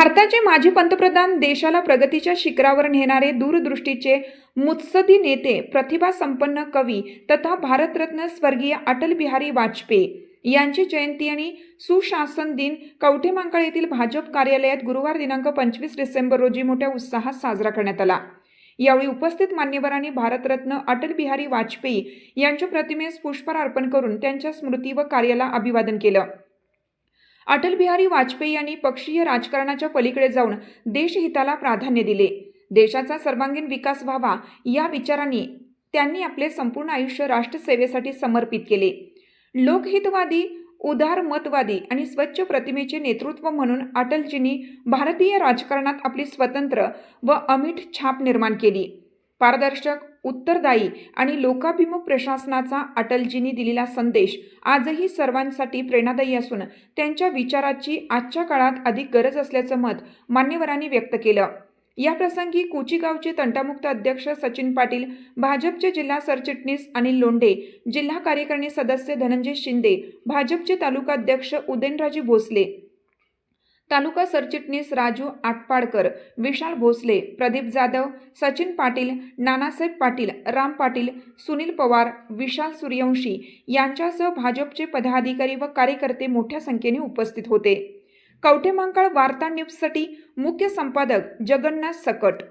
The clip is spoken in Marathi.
भारताचे माजी पंतप्रधान, देशाला प्रगतीच्या शिखरावर नेणारे दूरदृष्टीचे मुत्सद्दी नेते, प्रतिभासंपन्न कवी तथा भारतरत्न स्वर्गीय अटल बिहारी वाजपेयी यांची जयंती आणि सुशासन दिन कवठेमहांकाळ येथील भाजप कार्यालयात गुरुवार दिनांक 25 डिसेंबर रोजी मोठ्या उत्साहात साजरा करण्यात आला। यावेळी उपस्थित मान्यवरांनी भारतरत्न अटल बिहारी वाजपेयी यांच्या प्रतिमेस पुष्पहार अर्पण करून त्यांच्या स्मृती व कार्याला अभिवादन केलं। अटल बिहारी वाजपेयी यांनी पक्षीय राजकारणाच्या पलीकडे जाऊन देशहिताला प्राधान्य दिले। देशाचा सर्वांगीण विकास व्हावा या विचारांनी त्यांनी आपले संपूर्ण आयुष्य राष्ट्रसेवेसाठी समर्पित केले। लोकहितवादी, उदारमतवादी आणि स्वच्छ प्रतिमेचे नेतृत्व म्हणून अटलजींनी भारतीय राजकारणात आपली स्वतंत्र व अमिट छाप निर्माण केली। पारदर्शक, उत्तरदायी आणि लोकाभिमुख प्रशासनाचा अटलजींनी दिलेला संदेश आजही सर्वांसाठी प्रेरणादायी असून त्यांच्या विचाराची आजच्या काळात अधिक गरज असल्याचं मत मान्यवरांनी व्यक्त केलं। या प्रसंगी कुचीगावचे तंटामुक्त अध्यक्ष सचिन पाटील, भाजपचे जिल्हा सरचिटणीस अनिल लोंढे, जिल्हा कार्यकारिणी सदस्य धनंजय शिंदे, भाजपचे तालुका अध्यक्ष उदयनराजे भोसले, तालुका सरचिटणीस राजू आटपाडकर, विशाल भोसले, प्रदीप जाधव, सचिन पाटील, नानासाहेब पाटील, राम पाटील, सुनील पवार, विशाल सूर्यवंशी यांच्यासह भाजपचे पदाधिकारी व कार्यकर्ते मोठ्या संख्येने उपस्थित होते। कवठेमहांकाळ वार्ता न्यूजसाठी मुख्य संपादक जगन्नाथ सकट।